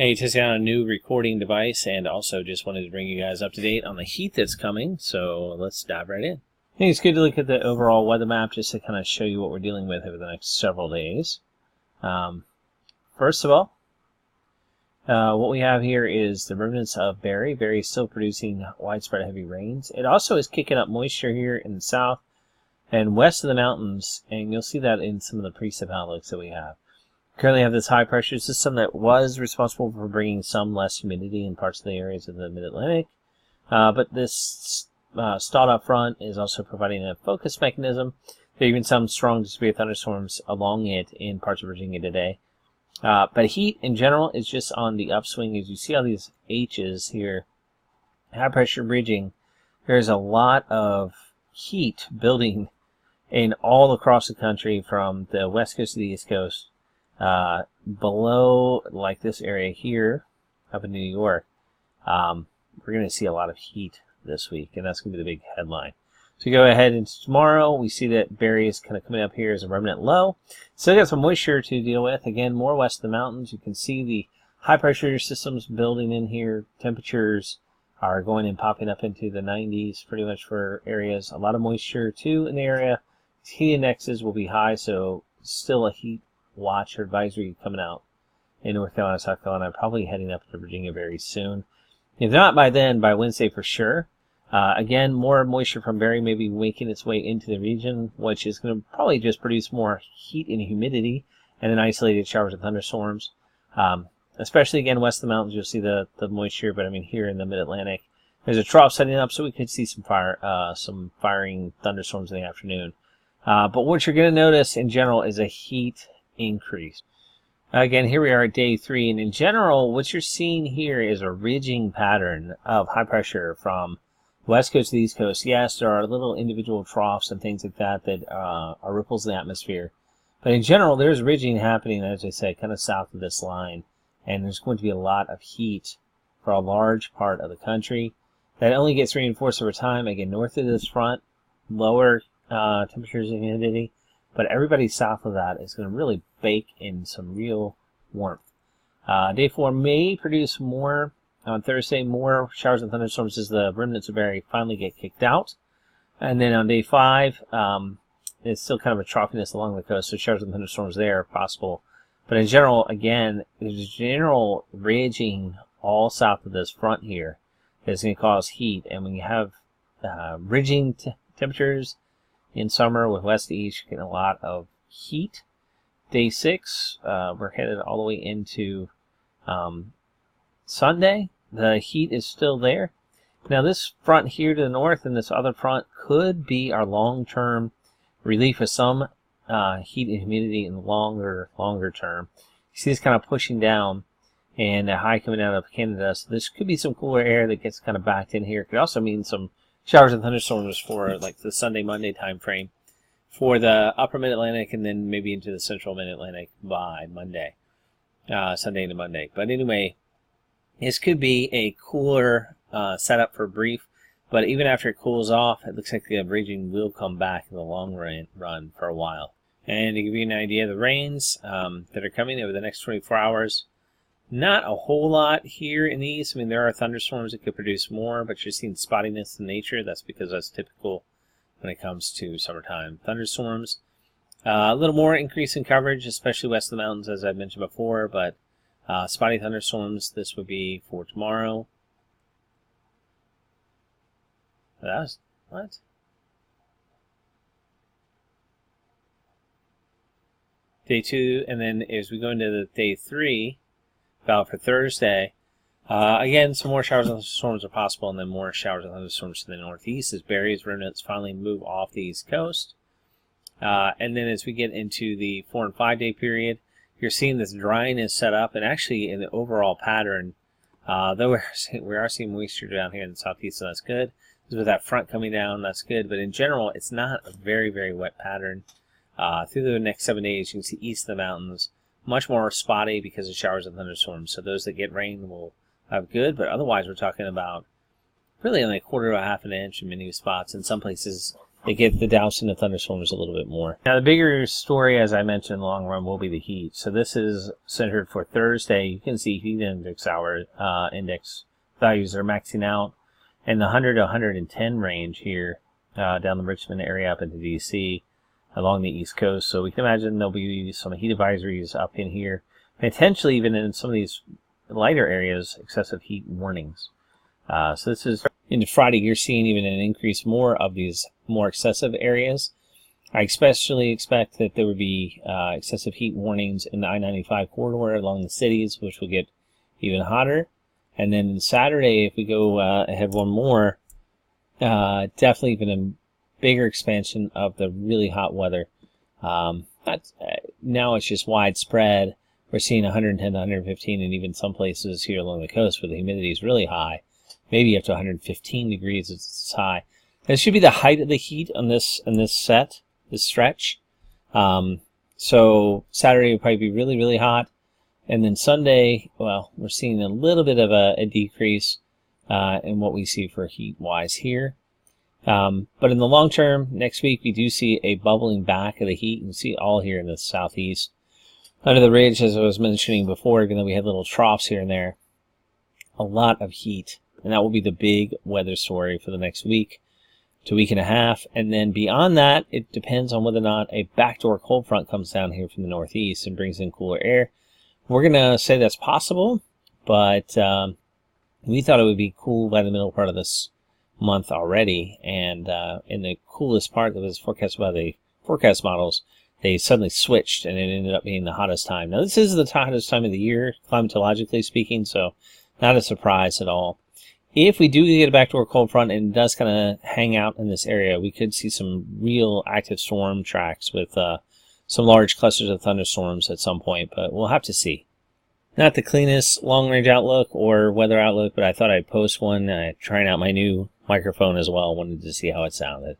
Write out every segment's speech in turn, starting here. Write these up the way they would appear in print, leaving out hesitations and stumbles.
Hey, testing out a new recording device, and also just wanted to bring you guys up to date on the heat that's coming, so let's dive right in. I think it's good to look at the overall weather map just to kind of show you what we're dealing with over the next several days. First of all, what we have here is the remnants of Barry. Barry is still producing widespread heavy rains. It also is kicking up moisture here in the south and west of the mountains, and you'll see that in some of the precip outlooks that we have. Currently have this high pressure system that was responsible for bringing some less humidity in parts of the areas of the mid-Atlantic. But this stalled up front is also providing a focus mechanism. There are even some strong severe thunderstorms along it in parts of Virginia today. But heat in general is just on the upswing. As you see all these H's here, high pressure bridging, there's a lot of heat building in all across the country from the west coast to the east coast. Below, like this area here, up in New York, we're going to see a lot of heat this week, and that's going to be the big headline. So we go ahead into tomorrow, we see that Barry is kind of coming up here as a remnant low. Still got some moisture to deal with. Again, more west of the mountains. You can see the high pressure systems building in here. Temperatures are going and popping up into the 90s pretty much for areas. A lot of moisture too in the area. Heat indexes will be high, so still a heat watch or advisory coming out in North Carolina, South Carolina, probably heading up to Virginia very soon. If not by then, by Wednesday for sure. Again, more moisture from Barry may be making its way into the region, which is going to probably just produce more heat and humidity and then isolated showers and thunderstorms. Especially again west of the mountains, you'll see the moisture, but I mean here in the mid-Atlantic, there's a trough setting up, so we could see some firing thunderstorms in the afternoon. But what you're going to notice in general is a heat increase. Again, here we are at day 3, and in general, what you're seeing here is a ridging pattern of high pressure from west coast to the east coast. Yes, there are little individual troughs and things like that that are ripples in the atmosphere, but in general, there's ridging happening, as I said, kind of south of this line, and there's going to be a lot of heat for a large part of the country. That only gets reinforced over time. Again, north of this front, lower temperatures and humidity. But everybody south of that is going to really bake in some real warmth. Day 4 may produce more on Thursday, more showers and thunderstorms as the remnants of Barry finally get kicked out. And then on day 5, it's still kind of a troughiness along the coast, so showers and thunderstorms there are possible. But in general, again, there's general ridging all south of this front here that's going to cause heat. And when you have ridging temperatures in summer with west to east, you're getting a lot of heat. Day 6, we're headed all the way into Sunday. The heat is still there. Now this front here to the north and this other front could be our long-term relief of some heat and humidity in the longer term. You see this kind of pushing down and a high coming out of Canada. So this could be some cooler air that gets kind of backed in here. It could also mean some showers and thunderstorms for like the Sunday, Monday time frame for the upper mid-Atlantic, and then maybe into the central mid-Atlantic by Monday, Sunday into Monday. But anyway, this could be a cooler setup for brief, but even after it cools off, it looks like the raging will come back in the long run for a while. And to give you an idea of the rains that are coming over the next 24 hours, not a whole lot here in the east. I mean, there are thunderstorms that could produce more, but you're seeing spottiness in nature. That's because that's typical when it comes to summertime thunderstorms. A little more increase in coverage, especially west of the mountains, as I mentioned before, but spotty thunderstorms, this would be for tomorrow. What? Day 2, and then as we go into the day 3, about for Thursday, again, some more showers and thunderstorms are possible, and then more showers and thunderstorms to the northeast as Barry's remnants finally move off the east coast. And then as we get into the 4 and 5 day period, you're seeing this dryness set up, and actually in the overall pattern, though we are seeing moisture down here in the southeast, so that's good. With that front coming down, that's good. But in general, it's not a very, very wet pattern. Through the next 7 days, you can see east of the mountains, much more spotty because of showers and thunderstorms. So those that get rain will have good, but otherwise we're talking about really only a quarter to a half an inch in many spots. In some places, they get the douse into thunderstorms a little bit more. Now, the bigger story, as I mentioned, in the long run will be the heat. So this is centered for Thursday. You can see heat index index values are maxing out in the 100 to 110 range here down the Richmond area up into D.C. along the East Coast. So we can imagine there'll be some heat advisories up in here, potentially even in some of these lighter areas, excessive heat warnings. So this is into Friday. You're seeing even an increase more of these more excessive areas. I especially expect that there would be excessive heat warnings in the I-95 corridor along the cities, which will get even hotter. And then Saturday, if we go ahead one more, definitely even a bigger expansion of the really hot weather. Now it's just widespread. We're seeing 110 to 115, and even some places here along the coast where the humidity is really high, maybe up to 115 degrees it's high. This should be the height of the heat on this stretch. So Saturday will probably be really, really hot. And then Sunday, well, we're seeing a little bit of a decrease in what we see for heat-wise here. But in the long term, next week, we do see a bubbling back of the heat. You can see it all here in the southeast. Under the ridge, as I was mentioning before, even though we had little troughs here and there, a lot of heat. And that will be the big weather story for the next week to week and a half. And then beyond that, it depends on whether or not a backdoor cold front comes down here from the northeast and brings in cooler air. We're going to say that's possible, but we thought it would be cool by the middle part of this month already. And in the coolest part that was forecast by the forecast models, they suddenly switched, and it ended up being the hottest time. Now, this is the hottest time of the year, climatologically speaking, so not a surprise at all. If we do get a backdoor cold front and it does kind of hang out in this area, we could see some real active storm tracks with some large clusters of thunderstorms at some point, but we'll have to see. Not the cleanest long-range outlook or weather outlook, but I thought I'd post one trying out my new microphone as well. Wanted to see how it sounded.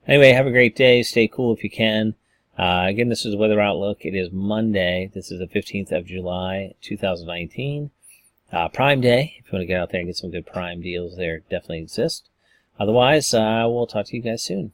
Anyway, have a great day. Stay cool if you can. Again, this is the weather outlook. It is Monday. This is the 15th of July, 2019. Prime Day. If you want to get out there and get some good Prime deals, there definitely exist. Otherwise, we'll talk to you guys soon.